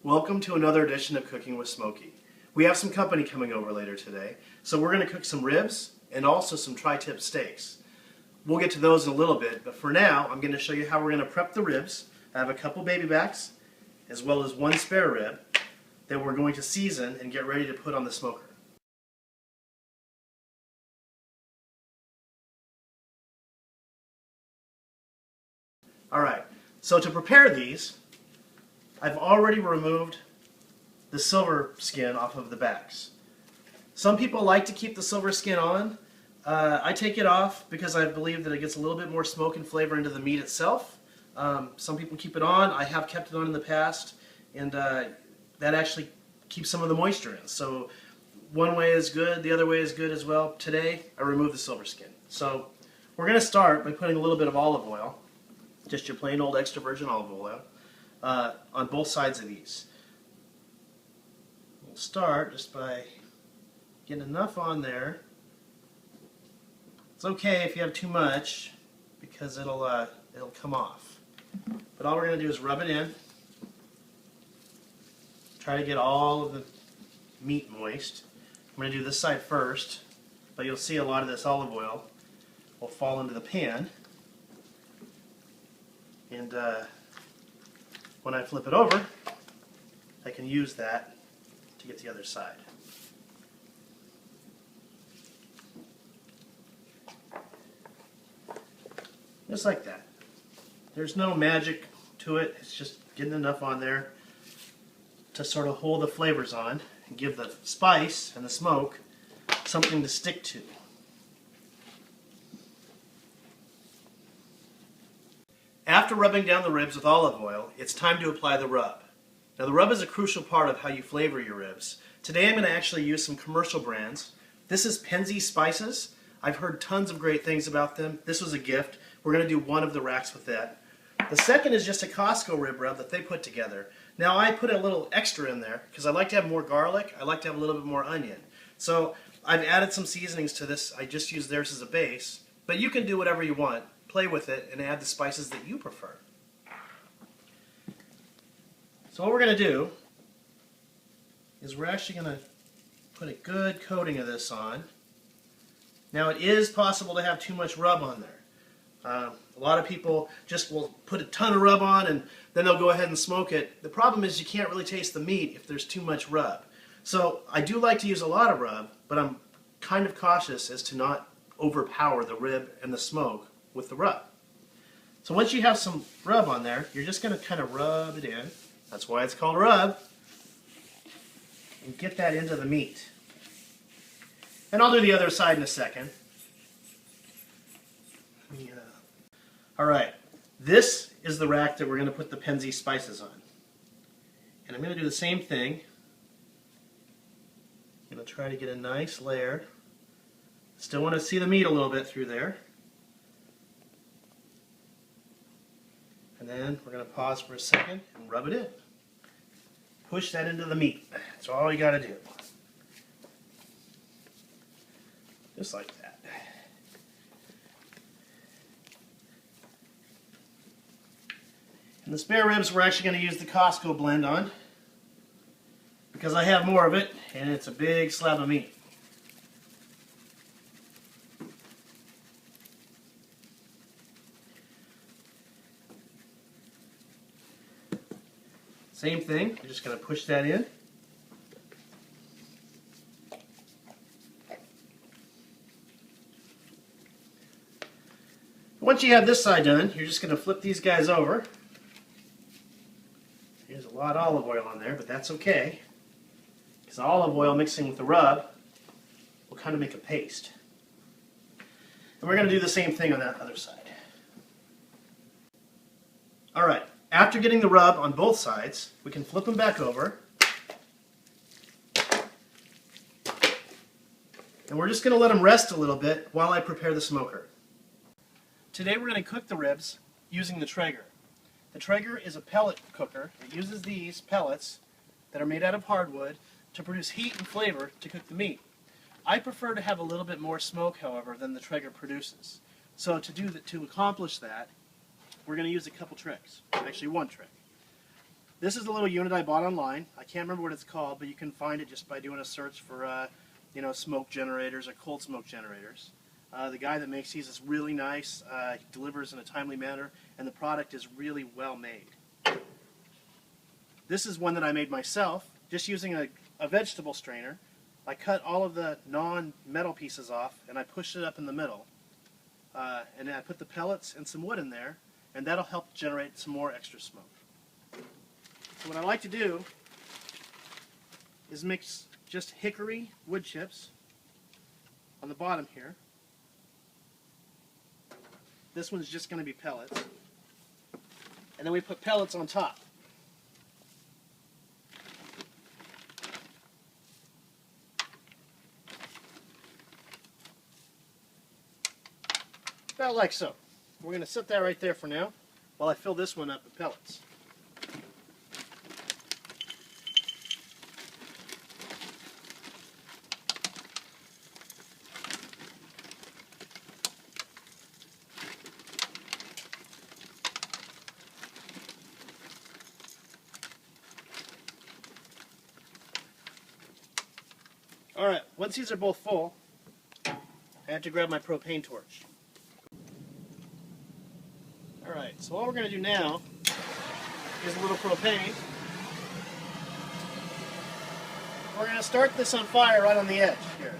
Welcome to another edition of Cooking with Smokey. We have some company coming over later today, so we're going to cook some ribs and also some tri-tip steaks. We'll get to those in a little bit, but for now I'm going to show you how we're going to prep the ribs. I have a couple baby backs as well as one spare rib that we're going to season and get ready to put on the smoker. Alright, so to prepare these, I've already removed the silver skin off of the backs. Some people like to keep the silver skin on. I take it off because I believe that it gets a little bit more smoke and flavor into the meat itself. Some people keep it on. I have kept it on in the past, and that actually keeps some of the moisture in. So one way is good, the other way is good as well. Today I removed the silver skin. So we're going to start by putting a little bit of olive oil, just your plain old extra virgin olive oil, on both sides of these. We'll start just by getting enough on there. It's okay if you have too much because it'll come off. But all we're going to do is rub it in. Try to get all of the meat moist. I'm going to do this side first, but you'll see a lot of this olive oil will fall into the pan. And when I flip it over, I can use that to get the other side. Just like that. There's no magic to it. It's just getting enough on there to sort of hold the flavors on and give the spice and the smoke something to stick to. After rubbing down the ribs with olive oil, it's time to apply the rub. Now the rub is a crucial part of how you flavor your ribs. Today I'm going to actually use some commercial brands. This is Penzeys Spices. I've heard tons of great things about them. This was a gift. We're going to do one of the racks with that. The second is just a Costco rib rub that they put together. Now I put a little extra in there because I like to have more garlic. I like to have a little bit more onion. So I've added some seasonings to this. I just use theirs as a base. But you can do whatever you want. Play with it and add the spices that you prefer. So what we're going to do is we're actually going to put a good coating of this on. Now it is possible to have too much rub on there. A lot of people just will put a ton of rub on and then they'll go ahead and smoke it. The problem is you can't really taste the meat if there's too much rub. So I do like to use a lot of rub, but I'm kind of cautious as to not overpower the rib and the smoke with the rub. So once you have some rub on there, you're just going to kind of rub it in. That's why it's called rub. And get that into the meat. And I'll do the other side in a second. Alright, this is the rack that we're going to put the Penzeys Spices on. And I'm going to do the same thing. I'm going to try to get a nice layer. Still want to see the meat a little bit through there. And then we're going to pause for a second and rub it in. Push that into the meat. That's all you got to do. Just like that. And the spare ribs we're actually going to use the Costco blend on because I have more of it and it's a big slab of meat. Same thing, we're just going to push that in. Once you have this side done, you're just going to flip these guys over. There's a lot of olive oil on there, but that's okay, because olive oil mixing with the rub will kind of make a paste. And we're going to do the same thing on that other side. Alright, after getting the rub on both sides, we can flip them back over. And we're just going to let them rest a little bit while I prepare the smoker. Today we're going to cook the ribs using the Traeger. The Traeger is a pellet cooker. It uses these pellets that are made out of hardwood to produce heat and flavor to cook the meat. I prefer to have a little bit more smoke, however, than the Traeger produces. So to accomplish that, we're going to use a couple tricks. Actually, one trick. This is a little unit I bought online. I can't remember what it's called, but you can find it just by doing a search for smoke generators or cold smoke generators. The guy that makes these is really nice. He delivers in a timely manner, and the product is really well made. This is one that I made myself, just using a vegetable strainer. I cut all of the non-metal pieces off, and I pushed it up in the middle. And then I put the pellets and some wood in there, and that'll help generate some more extra smoke. So what I like to do is mix just hickory wood chips on the bottom here. This one's just going to be pellets. And then we put pellets on top. About like so. We're going to set that right there for now while I fill this one up with pellets. Alright, once these are both full, I have to grab my propane torch. Alright, so what we're going to do now is a little propane. We're going to start this on fire right on the edge here.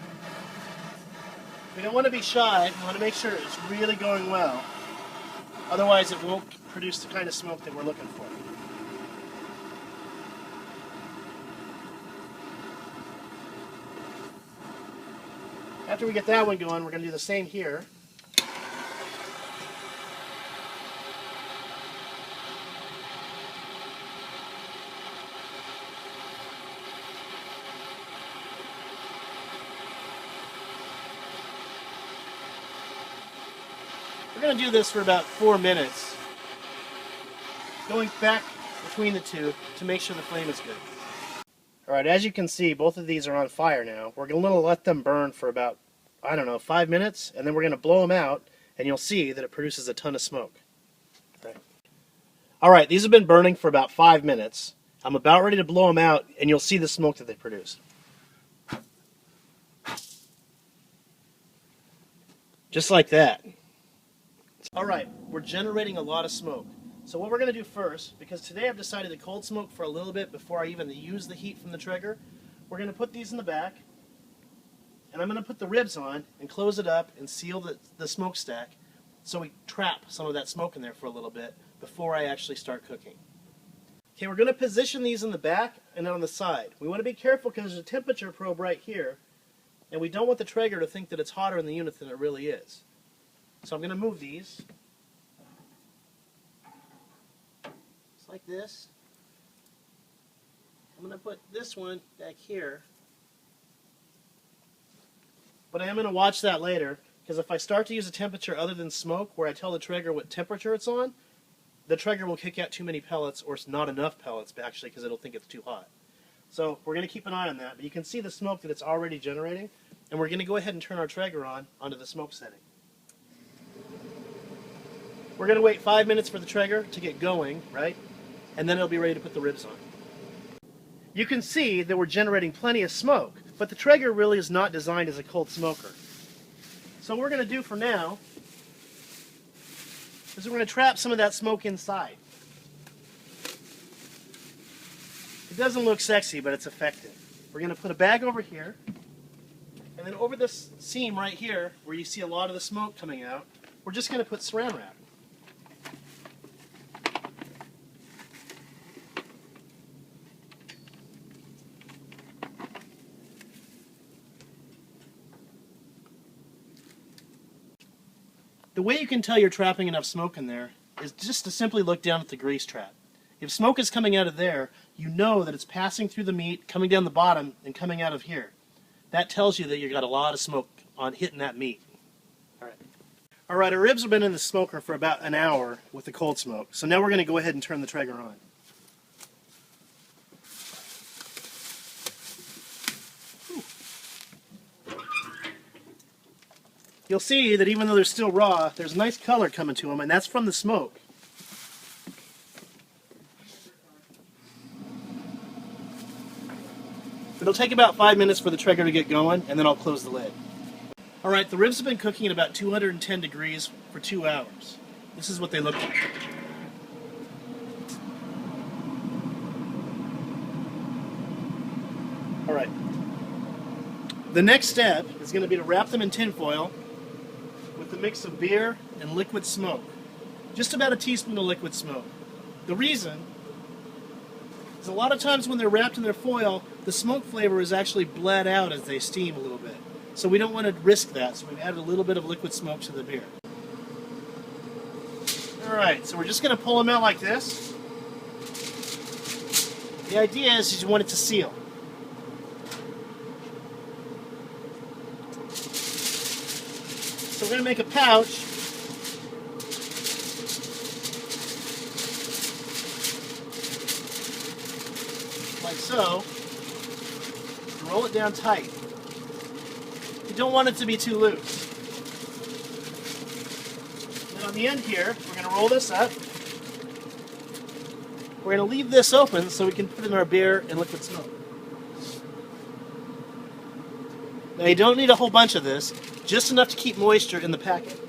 We don't want to be shy, we want to make sure it's really going well. Otherwise it won't produce the kind of smoke that we're looking for. After we get that one going, we're going to do the same here. We're going to do this for about 4 minutes, going back between the two to make sure the flame is good. Alright, as you can see, both of these are on fire now. We're going to let them burn for about, 5 minutes, and then we're going to blow them out, and you'll see that it produces a ton of smoke. Alright, these have been burning for about 5 minutes. I'm about ready to blow them out, and you'll see the smoke that they produce. Just like that. Alright, we're generating a lot of smoke. So what we're going to do first, because today I've decided to cold smoke for a little bit before I even use the heat from the trigger, we're going to put these in the back, and I'm going to put the ribs on and close it up and seal the smokestack so we trap some of that smoke in there for a little bit before I actually start cooking. Okay, we're going to position these in the back and on the side. We want to be careful because there's a temperature probe right here, and we don't want the Traeger to think that it's hotter in the unit than it really is. So I'm going to move these. Just like this. I'm going to put this one back here. But I am going to watch that later, because if I start to use a temperature other than smoke, where I tell the Traeger what temperature it's on, the Traeger will kick out too many pellets, or it's not enough pellets, actually, because it'll think it's too hot. So we're going to keep an eye on that. But you can see the smoke that it's already generating, and we're going to go ahead and turn our Traeger onto the smoke setting. We're going to wait 5 minutes for the Traeger to get going, right? And then it'll be ready to put the ribs on. You can see that we're generating plenty of smoke, but the Traeger really is not designed as a cold smoker. So what we're going to do for now is we're going to trap some of that smoke inside. It doesn't look sexy, but it's effective. We're going to put a bag over here, and then over this seam right here, where you see a lot of the smoke coming out, we're just going to put saran wrap. The way you can tell you're trapping enough smoke in there is just to simply look down at the grease trap. If smoke is coming out of there, you know that it's passing through the meat, coming down the bottom, and coming out of here. That tells you that you've got a lot of smoke on hitting that meat. Alright, our ribs have been in the smoker for about an hour with the cold smoke, so now we're going to go ahead and turn the Traeger on. You'll see that even though they're still raw, there's a nice color coming to them, and that's from the smoke. It'll take about 5 minutes for the Traeger to get going, and then I'll close the lid. Alright, the ribs have been cooking at about 210 degrees for 2 hours. This is what they look like. Alright. The next step is going to be to wrap them in tin foil with a mix of beer and liquid smoke. Just about a teaspoon of liquid smoke. The reason is a lot of times when they're wrapped in their foil, the smoke flavor is actually bled out as they steam a little bit. So we don't want to risk that, so we've added a little bit of liquid smoke to the beer. Alright, so we're just going to pull them out like this. The idea is you want it to seal. So we're going to make a pouch. Like so. And roll it down tight. You don't want it to be too loose. And on the end here, we're going to roll this up. We're going to leave this open so we can put in our beer and liquid smoke. Now you don't need a whole bunch of this, just enough to keep moisture in the packet.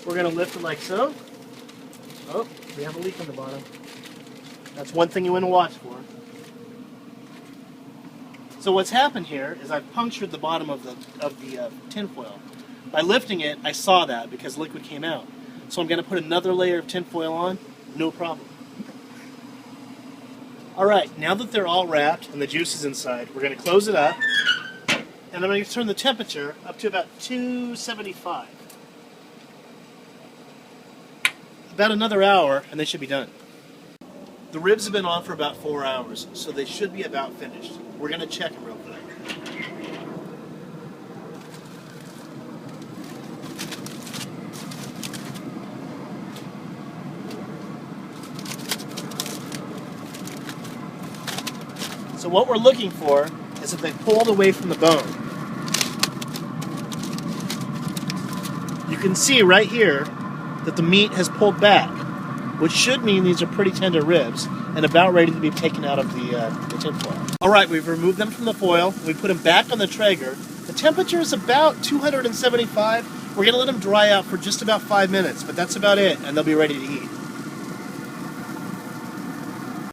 We're going to lift it like so. Oh, we have a leak on the bottom. That's one thing you want to watch for. So what's happened here is I've punctured the bottom of the tin foil. By lifting it, I saw that because liquid came out. So I'm going to put another layer of tin foil on, no problem. Alright, now that they're all wrapped and the juice is inside, we're going to close it up. And I'm going to turn the temperature up to about 275. About another hour and they should be done. The ribs have been on for about 4 hours, so they should be about finished. We're going to check them real quick. So what we're looking for is if they pulled away from the bone. You can see right here that the meat has pulled back, which should mean these are pretty tender ribs and about ready to be taken out of the tin foil. Alright, we've removed them from the foil. We put them back on the Traeger. The temperature is about 275. We're going to let them dry out for just about 5 minutes, but that's about it, and they'll be ready to eat.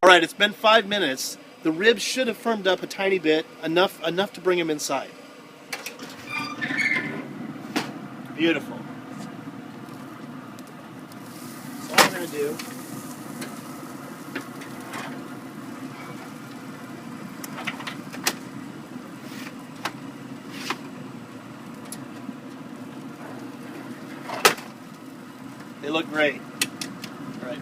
Alright, it's been 5 minutes. The ribs should have firmed up a tiny bit, enough to bring them inside. Beautiful. So all we're going to do they look great. All right.